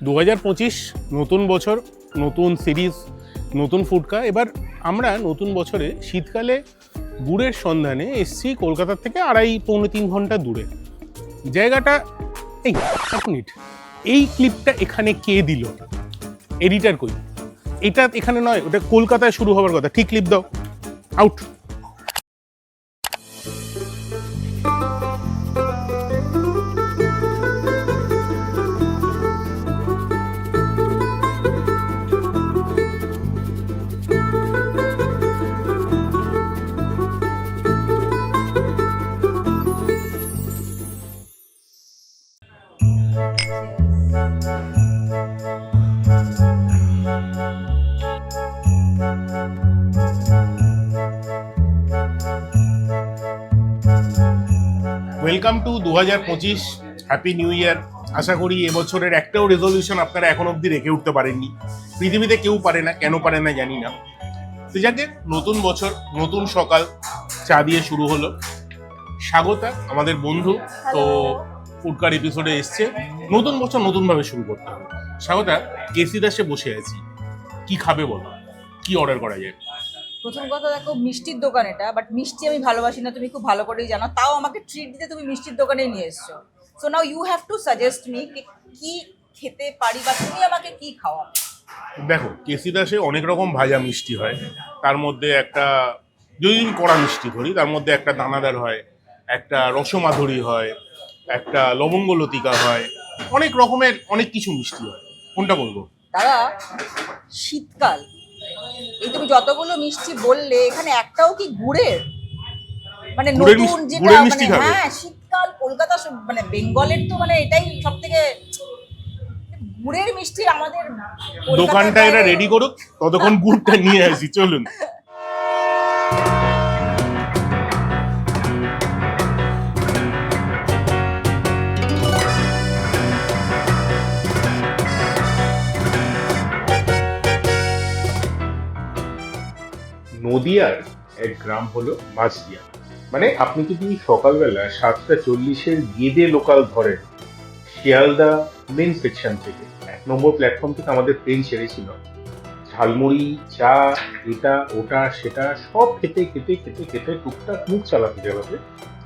2025 নতুন বছর, নতুন সিরিজ, নতুন ফুডকা। এবার আমরা নতুন বছরে শীতকালে গুড়ের সন্ধানে এসছি কলকাতার থেকে 2.5-3 ঘন্টা দূরে। জায়গাটা এই এক মিনিট, এই ক্লিপটা এখানে কে দিল? এডিটার কই? এটা এখানে নয়, ওটা কলকাতায় শুরু হওয়ার কথা। ঠিক ক্লিপ দাও, out. Welcome to 2025, happy new year. আশা করি এবছরের একটাও রেজলিউশন আপনারা এখন অবধি রেখে উঠতে পারেননি। পৃথিবীতে কেউ পারে না, কেন পারে না জানি না। তো যাকে নতুন বছর, নতুন সকাল, চা দিয়ে শুরু হলো। স্বাগতা আমাদের বন্ধু, তো ফুডকার এপিসোডে এসছে। নতুন বছর নতুনভাবে শুরু করতে হবে। স্বাগতা, কেসি দাসে বসে আছি, কি খাবে বলো? কি অর্ডার করা যায়? প্রথম কথা দেখো, মিষ্টির দোকান এটা, বাট মিষ্টি আমি ভালোবাসি না, তুমি খুব ভালো করেই জানো। তাও আমাকে ট্রিট দিতে তুমি মিষ্টির দোকানে নিয়ে এসছো। So now you have to suggest me কি খেতে পারি বা তুমি আমাকে কি খাওয়াবে। দেখো, কেসি দাসে অনেক রকম ভাজা মিষ্টি হয়। তার মধ্যে একটা, যদি কড়া মিষ্টি ধরি, তার মধ্যে একটা দানাদার হয়, একটা রসমাধুরী হয়, একটা লবঙ্গ লতিকা হয়, অনেক রকমের অনেক কিছু মিষ্টি হয়। কোনটা বলবো? দাদা, শীতকাল, এই তুমি যতগুলো মিষ্টি বললে, এখানে একটাও কি গুড়ের? মানে গুড়ের নতুন যেটা, গুড়ের মানে মিষ্টি খাবে? হ্যাঁ, শীতকাল কলকাতা, মানে বেঙ্গলের তো মানে এটাই সব থেকে গুড়ের মিষ্টি। আমাদের দোকানটা এরা রেডি করুক, ততক্ষণ গুড়টা নিয়ে আসি, চলুন। নদিয়ার এক গ্রাম হলো মাঝদিয়া। মানে আপনি যদি সকালবেলা 7:40 গেদে লোকাল ধরেন, শিয়ালদা মেন সেকশন থেকে 1 নম্বর প্ল্যাটফর্ম থেকে আমাদের ট্রেন ছেড়েছিল, ঝালমুড়ি, চা, এটা ওটা সেটা সব খেতে খেতে খেতে খেতে টুকটাক মুখ চালাতে চালাতে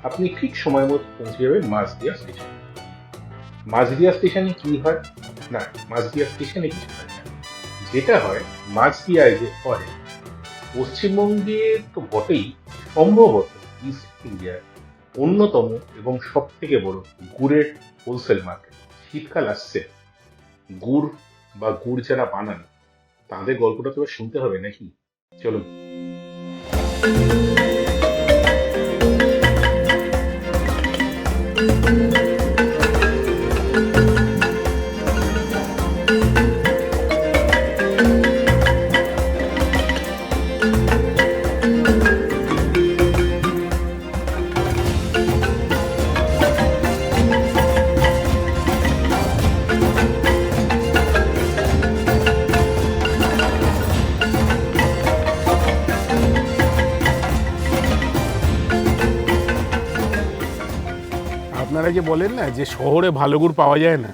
আপনি ঠিক সময় মতো পৌঁছে যাবেন মাঝদিয়া স্টেশনে। মাঝদিয়া স্টেশনে কি হয় না, মাঝদিয়া স্টেশনে কিছু হয় না। যেটা হয়, মাঝদিয়ায় যে হয়, পশ্চিমবঙ্গে তো বটেই, সম্ভবত ইস্ট ইন্ডিয়ার অন্যতম এবং সব থেকে বড় গুড়ের হোলসেল মার্কেট। শীতকাল আসছে, গুড় বা গুড় যারা বানান তাদের গল্পটা তো শুনতে হবে নাকি? চলুন। আপনারা যে বলেন না যে শহরে ভালো গুড় পাওয়া যায় না,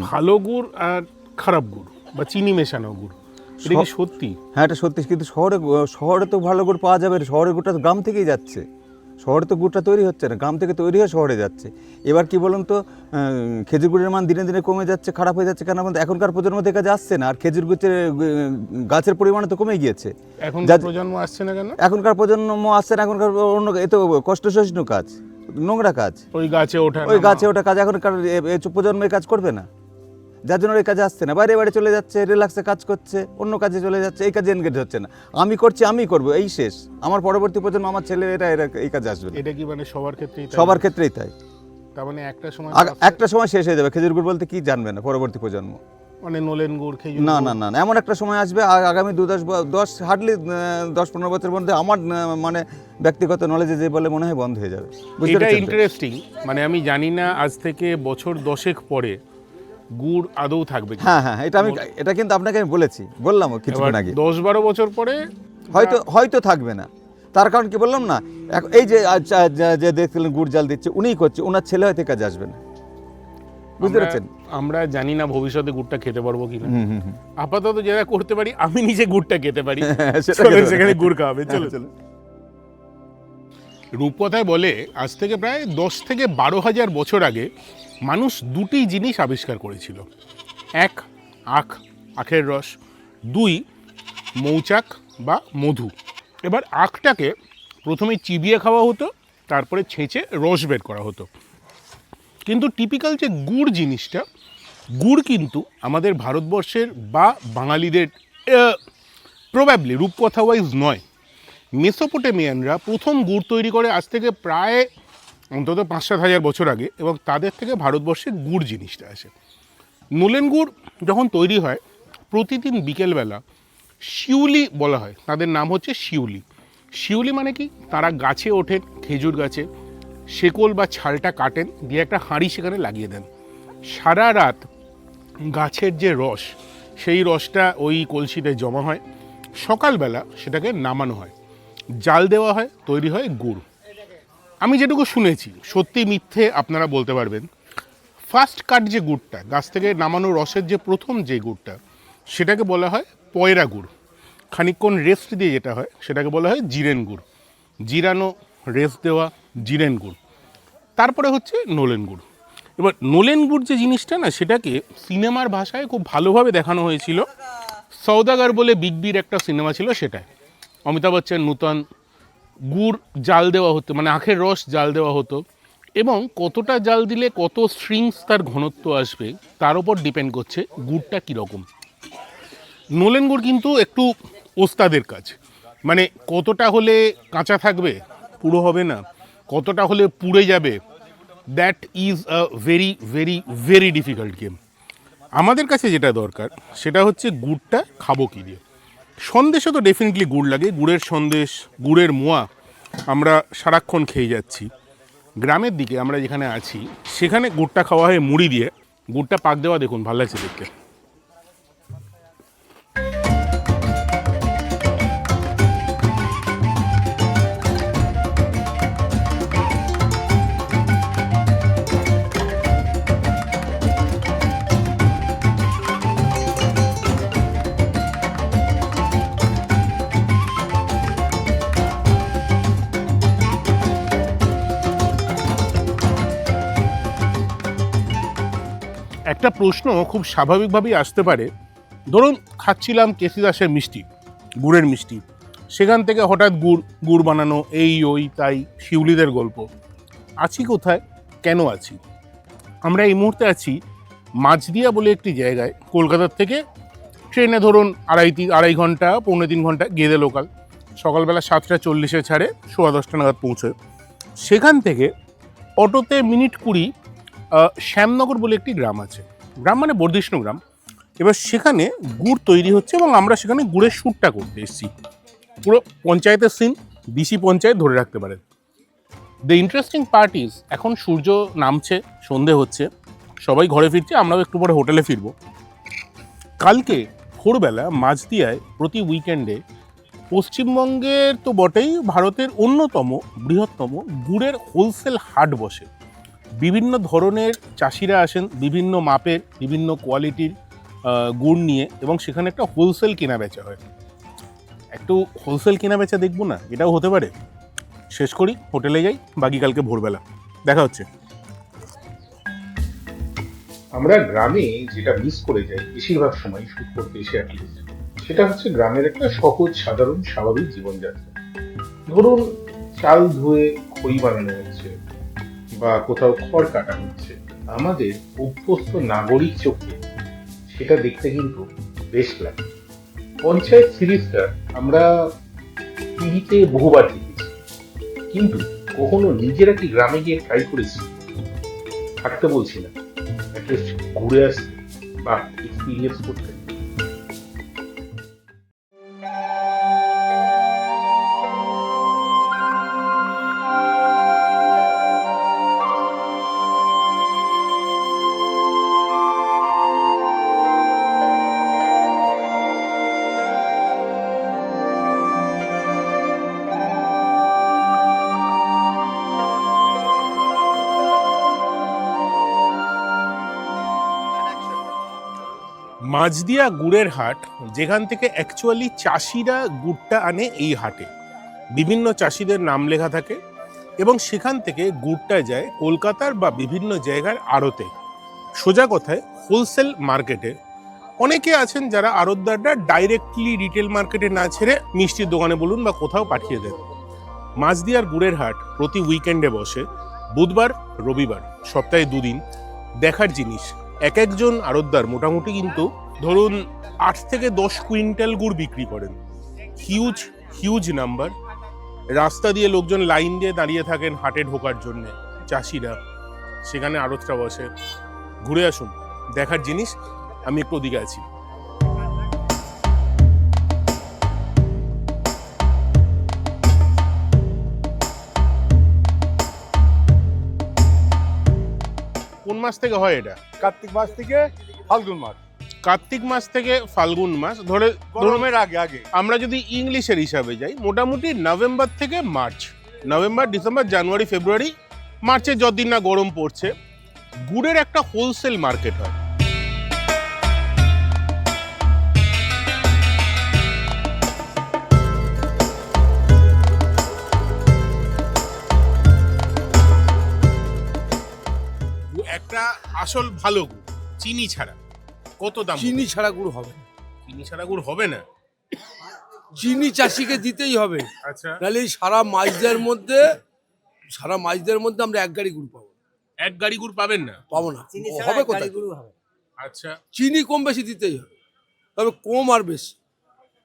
ভালো গুড় আর খারাপ গুড় বা চিনি মেশানো গুড়, এটা কি সত্যি? হ্যাঁ, এটা সত্যি। কিন্তু শহরে তো ভালো গুড় পাওয়া যাবে। শহরের গুড়টা তো গ্রাম থেকেই যাচ্ছে। শহরে তো গুড়টা তৈরি হচ্ছে না, গ্রাম থেকে তৈরি হয়ে শহরে যাচ্ছে। এবার কি বলুন তো, খেজুর গুড়ের মান দিনে দিনে কমে যাচ্ছে, খারাপ হয়ে যাচ্ছে। কেন বলতে, এখনকার প্রজন্ম থেকে কাজে আসছে না, আর খেজুর গাছের পরিমাণ তো কমে গিয়েছে। এখনকার প্রজন্ম আসছে না কেন? এখনকার প্রজন্ম আসছে না, এখনকার অন্য, এ তো কষ্টসহিষ্ণু কাজ, নোংরা কাজ, ওই গাছে ওঠা, ওই গাছে ওঠা কাজ এখনকার প্রজন্ম এই কাজ করবে না। যার জন্য এই কাজে আসছে না, বাইরে বাইরে চলে যাচ্ছে, রিল্যাক্সে কাজ করছে, অন্য কাজে চলে যাচ্ছে, এই কাজে এনগেজ হচ্ছে না। আমি করছি, আমি করবো, এই শেষ। আমার পরবর্তী প্রজন্ম, আমার ছেলে, এরা এই কাজে আসবে না। এটা কি মানে সবার ক্ষেত্রেই? সবার ক্ষেত্রেই তাই। তার মানে একটা সময় শেষ হয়ে যাবে। খেজুর গুড় বলতে কি জানবে না পরবর্তী প্রজন্ম। মানে নলেন গুড়, খেজুর না গুড়? না না, এমন একটা সময় আসবে আগামী 10-15 বছরের মধ্যে, আমার মানে ব্যক্তিগত নলেজে যে বলে মনে হয় বন্ধ হয়ে যাবে। এটা ইন্টারেস্টিং। মানে আমি জানি না আজ থেকে বছর 10 পরে গুড় আদৌ থাকবে। হ্যাঁ হ্যাঁ, এটা কিন্তু আপনাকে আমি বললাম কিছুক্ষণ আগে। 10-12 বছর পরে হয়তো থাকবে না। তার কারণ কি বললাম না, এই যে দেখছিলেন গুড় জাল দিচ্ছে, উনিই করছে, ওনার ছেলে হয়তো কাজে আসবে না। বুঝতে পারছেন? আমরা জানি না ভবিষ্যতে গুড়টা খেতে পারবো কিনা। হুম হুম হুম। আপাতত যেটা করতে পারি, আমি নিজে গুড়টা খেতে পারি। সেটা চলেন খেতে সেখানে হবে। গুড় খাওয়াবে, চলো। চলো। রূপকথায় বলে আজ থেকে প্রায় 10 থেকে 12,000 বছর আগে মানুষ দুটি জিনিস আবিষ্কার করেছিল। এক, আখের রস। দুই, মৌচাক বা মধু। এবার আখটাকে প্রথমে চিবিয়ে খাওয়া হতো, তারপরে ছেঁচে রস বের করা হতো। কিন্তু টিপিক্যাল যে গুড় জিনিসটা, গুড় কিন্তু আমাদের ভারতবর্ষের বা বাঙালিদের প্রবাবলি রূপকথা ওয়াইজ নয়, মেসোপটেমিয়ানরা প্রথম গুড় তৈরি করে আজ থেকে প্রায় অন্তত 5-7 হাজার বছর আগে, এবং তাদের থেকে ভারতবর্ষে গুড় জিনিসটা আসে। নোলেন গুড় যখন তৈরি হয়, প্রতিদিন বিকেলবেলা শিউলি বলা হয়, তাদের নাম হচ্ছে শিউলি। শিউলি মানে কি, তারা গাছে ওঠেন, খেজুর গাছে, শেকল বা ছালটা কাটেন, দিয়ে একটা হাঁড়ি সেখানে লাগিয়ে দেন। সারা রাত গাছের যে রস, সেই রসটা ওই কলসিতে জমা হয়। সকালবেলা সেটাকে নামানো হয়, জাল দেওয়া হয়, তৈরি হয় গুড়। আমি যেটুকু শুনেছি, সত্যি মিথ্যে আপনারা বলতে পারবেন। ফার্স্ট কাট যে গুড়টা, গাছ থেকে নামানো রসের যে প্রথম যে গুড়টা, সেটাকে বলা হয় পয়রা গুড়। খানিকক্ষণ রেস্ট দিয়ে যেটা হয় সেটাকে বলা হয় জিরেন গুড়। জিরানো, রেস্ট দেওয়া, জিরেন গুড়। তারপরে হচ্ছে নোলেন গুড়। এবার নোলেন গুড় যে জিনিসটা না, সেটাকে সিনেমার ভাষায় খুব ভালোভাবে দেখানো হয়েছিল। সওদাগর বলে বিগ বির একটা সিনেমা ছিল, সেটায় অমিতাভ বচ্চন, নূতন, গুড় জাল দেওয়া হতো, মানে আখের রস জাল দেওয়া হতো, এবং কতটা জাল দিলে কত স্ট্রিংস তার ঘনত্ব আসবে তার উপর ডিপেন্ড করছে গুড়টা কীরকম। নোলেন গুড় কিন্তু একটু ওস্তাদের কাজ, মানে কতটা হলে কাঁচা থাকবে, পুরো হবে না, কতটা হলে পুড়ে যাবে, that is a very very very difficult game. আমাদের কাছে যেটা দরকার সেটা হচ্ছে গুড়টা খাবো কী দিয়ে। সন্দেশে তো ডেফিনেটলি গুড় লাগে, গুড়ের সন্দেশ, গুড়ের মোয়া আমরা সারাক্ষণ খেয়ে যাচ্ছি। গ্রামের দিকে আমরা যেখানে আছি সেখানে গুড়টা খাওয়া হয় মুড়ি দিয়ে। গুড়টা পাক দেওয়া দেখুন, ভালো লাগছে দেখতে। একটা প্রশ্ন খুব স্বাভাবিকভাবেই আসতে পারে, ধরুন খাচ্ছিলাম কেসি দাসের মিষ্টি, গুড়ের মিষ্টি, সেখান থেকে হঠাৎ গুড় বানানো, এই ওই তাই, শিউলিদের গল্প। আছি কোথায়, কেন আছি? আমরা এই মুহূর্তে আছি মাঝদিয়া বলে একটি জায়গায়। কলকাতার থেকে ট্রেনে ধরুন 2.5 ঘন্টা, 3.25 ঘন্টা গেদে লোকাল, সকালবেলা 7:40 ছাড়ে, 10:15 নাগাদ পৌঁছয়। সেখান থেকে অটোতে মিনিট 20 শ্যামনগর বলে একটি গ্রাম আছে, গ্রাম মানে বর্ধিষ্ণু গ্রাম। এবার সেখানে গুড় তৈরি হচ্ছে এবং আমরা সেখানে গুড়ের শ্যুটটা করতে এসেছি। পুরো পঞ্চায়েতের সিন, ডিসি পঞ্চায়েত ধরে রাখতে পারেন। দ্য ইন্টারেস্টিং পার্ট ইজ, এখন সূর্য নামছে, সন্ধে হচ্ছে, সবাই ঘরে ফিরছে, আমরাও একটু পরে হোটেলে ফিরবো। কালকে ভোরবেলা মাঝদিয়ায় প্রতি উইকেন্ডে পশ্চিমবঙ্গের তো বটেই, ভারতের অন্যতম বৃহত্তম গুড়ের হোলসেল হাট বসে। বিভিন্ন ধরনের চাষিরা আসেন, বিভিন্ন মাপের, বিভিন্ন কোয়ালিটির গুড় নিয়ে, এবং সেখানে একটা হোলসেল কেনা বেচা হয়। একটু হোলসেল কেনা বেচা দেখবো না? এটাও হতে পারে। শেষ করি, হোটেলে যাই, বাকি কালকে ভোরবেলা দেখা হচ্ছে। আমরা গ্রামে যেটা মিস করে যাই বেশিরভাগ সময় শুট করতে এসে অ্যাটলিস্ট, সেটা হচ্ছে গ্রামের একটা সহজ সাধারণ স্বাভাবিক জীবনযাত্রা। ধরুন চাল ধুয়ে খই বানানো হচ্ছে বা কোথাও খড় কাটা হচ্ছে, আমাদের অভ্যস্ত নাগরিক চোখে সেটা দেখতে কিন্তু বেশ লাগে। পঞ্চায়েত সিরিজটা আমরা টিভিতে বহুবার দেখেছি, কিন্তু কখনো নিজেরা কি গ্রামে গিয়ে ট্রাই করেছি? থাকতে বলছি না, অ্যাটলিস্ট ঘুরে আসতে বা এক্সপিরিয়েন্স করতে। মাঝদিয়া গুড়ের হাট, যেখান থেকে অ্যাকচুয়ালি চাষিরা গুড়টা আনে এই হাটে। বিভিন্ন চাষিদের নাম লেখা থাকে এবং সেখান থেকে গুড়টা যায় কলকাতার বা বিভিন্ন জায়গার আড়তে। সোজা কথায় হোলসেল মার্কেটে। অনেকে আছেন যারা আড়তদাররা ডাইরেক্টলি রিটেল মার্কেটে না ছেড়ে মিষ্টির দোকানে বলুন বা কোথাও পাঠিয়ে দেন। মাঝদিয়ার গুড়ের হাট প্রতি উইকেন্ডে বসে, বুধবার রবিবার, সপ্তাহে 2 দিন। দেখার জিনিস, এক একজন আড়তদার মোটামুটি কিন্তু ধরুন 8 থেকে 10 কুইন্টাল গুড় বিক্রি করেন। Huge huge number. রাস্তা দিয়ে লোকজন লাইন দিয়ে দাঁড়িয়ে থাকেন হাটে ঢোকার জন্য, চাষিরা। সেখানে আড়তটা বসে। ঘুরে আসুন, দেখার জিনিস। আমি একটু ওদিকে আছি। কোন মাস থেকে হয় এটা? কার্তিক মাস থেকে ফাল্গুন মাস। কার্তিক মাস থেকে ফাল্গুন মাস ধরে গরমের আগে আমরা যদি ইংলিশের হিসাবে যাই, মোটামুটি নভেম্বর থেকে মার্চ, নভেম্বর, ডিসেম্বর, জানুয়ারি, ফেব্রুয়ারি, মার্চে যতদিন না গরম পড়ছে, গুড়ের একটা হোলসেল মার্কেট হয়। একটা আসল ভালো গুড়, চিনি ছাড়া, কত দাম? চিনি ছাড়া গুড় হবে না। চিনি ছাড়া গুড় হবে না? চিনি চাষিকে দিতেই হবে, আচ্ছা, নাহলে এই সারা মাইজদের মধ্যে আমরা এক গাড়ি গুড় পাবো। এক গাড়ি গুড় পাবেন না? পাবো না, হবে কোথায়? আচ্ছা, চিনি কম বেশি দিতেই হবে, তবে কম আর বেশি।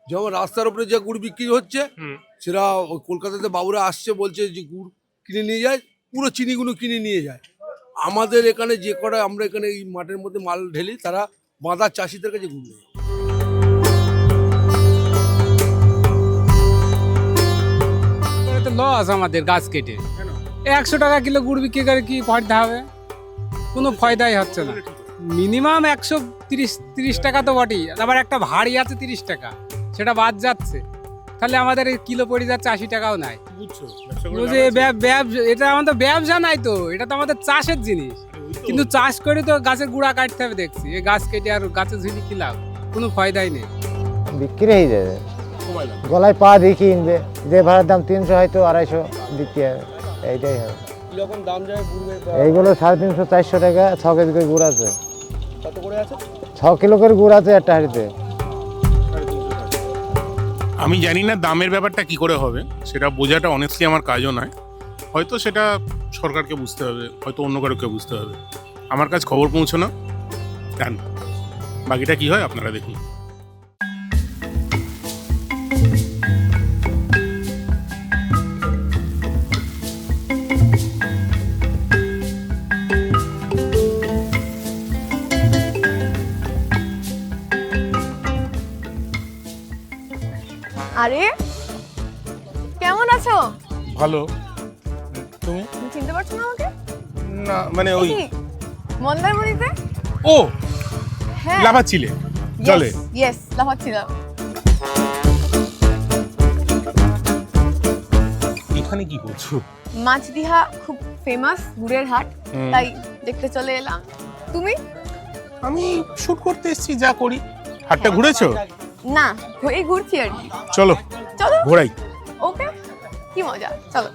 যেমন রাস্তার উপরে যে গুড় বিক্রি হচ্ছে, হুম, সেটা ওই কলকাতাতে বাবুরা আসছে, বলছে যে গুড় কিনে নিয়ে যায়, পুরো চিনিগুলো কিনে নিয়ে যায়। আমাদের এখানে যে কটা আমরা এখানে এই মাঠের মধ্যে মাল ঢেলি, তারা বাঁধার চাষিদের কাছে গুড় নেই। লস আমাদের গাছ কেটে 100 টাকা কিলো গুড় বিক্রি করে কি ফায়দা হবে? কোনো ফায়দাই হচ্ছে না। মিনিমাম 130 টাকা তো বটেই, আবার একটা ভারী আছে 30 টাকা, সেটা বাদ যাচ্ছে। তাহলে আমাদের এই কিলো পড়ে যাচ্ছে 80 টাকাও নাই। বুঝছো? ব্যবসা করে বুঝে এটা আমাদের ব্যবসা নাই তো, এটা তো আমাদের চাষের জিনিস। কিন্তু চাষ করে তো গাছের গুঁড়া কাটতে হবে দেখছি, এই গাছ কেটে আর গাছের ঝুলি কি লাভ? কোনো ফায়দাই নেই। বিক্রি হয়ে যাবে, কমাই লাভ। গলায় পা দিয়ে কিনবে, যে ভাড়ার দাম 300 হয়তো 250 দিতে হবে, এইটাই হবে। কিরকম দাম যায় গুড়ের? এইগুলো 350-400 টাকা, 6 কেজি করে গুড় আছে। কত করে আছে? 6 কিলো করে গুড় আছে একটা হাঁড়িতে। আমি জানি না দামের ব্যাপারটা কি করে হবে, সেটা বোঝাটা অনেস্টলি আমার কাজও নয়। হয়তো সেটা সরকারকে বুঝতে হবে, হয়তো অন্য কারোকে বুঝতে হবে। আমার কাছে খবর পৌঁছানো, জান বাকিটা কি হয় আপনারা দেখুন। আরে কেমন আছো? ভালো। তুমি? তুমি চিনতে পারছো না আমাকে? না মানে ওই কি? মন্দারমণিতে? ও হ্যাঁ, লাফাচ্ছিলে জলে? ইয়েস, লাফাচ্ছিলাম। এখানে কি করছো? মাছদিহা খুব ফেমাস গুড়ের হাট, তাই দেখতে চলে এলাম। তুমি? আমি শুট করতে এসেছি, যা করি। হাটটা ঘুরেছো? না, এই ঘুরছি আর কি। চলো চলো ঘোরাই। ওকে, কি মজা, চলো।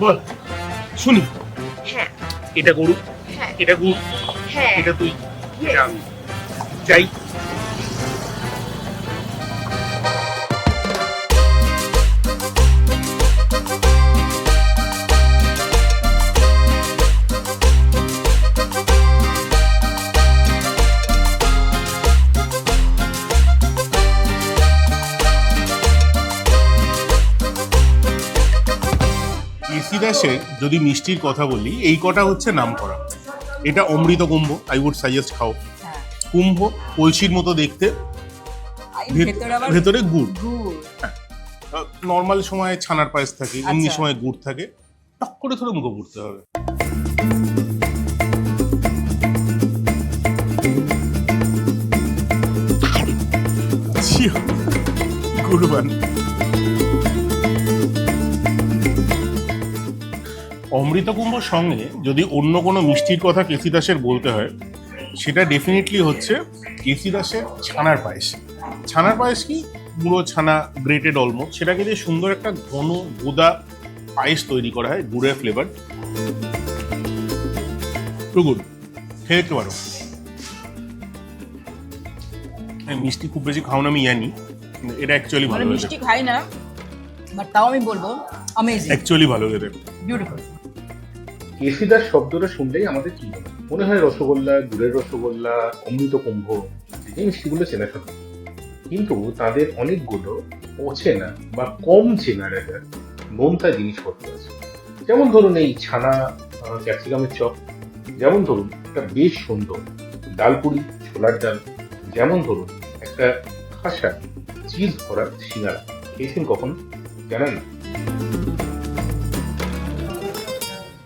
বল শুনি। হ্যাঁ এটা গরু, হ্যাঁ এটা গুড়, হ্যাঁ, এটা তুই, এটা আমি। যাই। দাসের যদি মিষ্টির কথা বলি, এই কটা হচ্ছে নামকরা। এটা অমৃত কুম্ভ, আই উড সাজেস্ট খাও। হ্যাঁ কুম্ভ কলসির মতো দেখতে, ভেতরে আবার ভেতরে গুড়। গুড়। নর্মাল সময় ছানার পায়েস থাকে, এমনি আচ্ছা। সময় গুড় থাকে, টক করে ধরে মুখে পুড়তে হবে। গুড়বান। অমৃত কুম্ভর সঙ্গে যদি অন্য কোনো মিষ্টির কথা কেসি দাসের বলতে হয়, সেটা ডেফিনেটলি হচ্ছে কেসি দাসের ছানার পায়েস। ছানার পায়েস কি, পুরো ছানা গ্রেটেড অলমোস্ট, সেটাকে দিয়ে সুন্দর একটা ঘন গোদা পায়েস তৈরি করা হয়, গুড়ের ফ্লেভার। টু গুড, খেয়ে দেখতে পারো। মিষ্টি খুব বেশি খাও না আমি জানি, কিন্তু এটা অ্যাকচুয়ালি মানে ভালো হয়েছে, মিষ্টি খাই না, বাট তাও আমি বলবো অ্যামেজিং, অ্যাকচুয়ালি ভালো খেতে। বিউটিফুল। কেসিদার শব্দটা শুনলেই আমাদের কি মনে হয়? রসগোল্লা, গুড়ের রসগোল্লা, অমৃত কুম্ভ, এই মিষ্টিগুলো চেনা শোনা, কিন্তু তাদের অনেকগুলো অচেনা বা কম চেনা একটা নোনতা জিনিসপত্র আছে। যেমন ধরুন এই ছানা ক্যাপসিকামের চপ, যেমন ধরুন একটা বেশ সুন্দর ডালপুরি ছোলার ডাল, যেমন ধরুন একটা খাসা চিজ ভরা সিঙ্গারা। খেয়েছেন কখনো? জানেন না?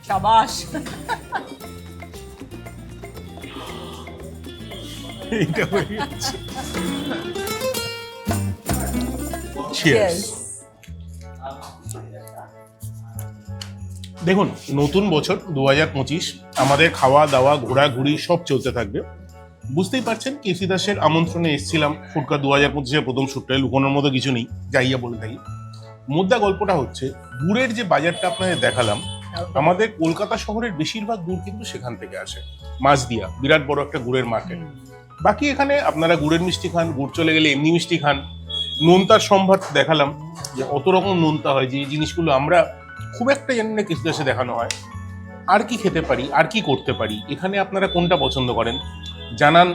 শাবাশ। এইটা হয়ে গেছে। Cheers. দেখুন, নতুন বছর 2025, আমাদের খাওয়া দাওয়া ঘোরাঘুরি সব চলতে থাকবে। বুঝতেই পারছেন কেসি দাসের আমন্ত্রণে এসেছিলাম। ফুডকার 2025-এর প্রথম শুটটায় লুকোনোর মতো কিছু নেই, যাইয়া বলে থাকি। মুদ্রা গল্পটা হচ্ছে, গুড়ের যে বাজারটা আপনাদের দেখালাম, আমাদের কলকাতা শহরের বেশিরভাগ গুড় কিন্তু সেখান থেকে আসে। মাছদিয়া বিরাট বড় একটা গুড়ের মার্কেট। বাকি এখানে আপনারা গুড়ের মিষ্টি খান, গুড় চলে গেলে এমনি মিষ্টি খান। নোনতার সম্ভার দেখালাম, যে অত রকম নোনতা হয়, যে জিনিসগুলো আমরা খুব একটা জানি না কেসি দাসে দেখানো হয়। আর কি খেতে পারি, আর কি করতে পারি, এখানে আপনারা কোনটা পছন্দ করেন জানান,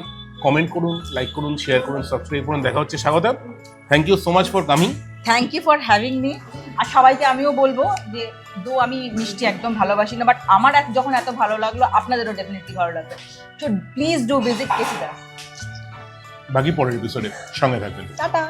কমেন্ট করুন, লাইক করুন, শেয়ার করুন, সাবস্ক্রাইব করুন। দেখা হচ্ছে স্বাগতম। Thank you so much for coming. Thank you for having me. আর সবাইকে আমিও বলবো যে দো আমি মিষ্টি একদম ভালোবাসি না, বাট আমার যখন এত ভালো লাগলো, আপনাদেরও ডেফিনেটলি ভালো লাগবে। সো প্লিজ ডু ভিজিট কেসি দাস। বাকি পরের এপিসোডে সঙ্গে থাকবেন। টাটা।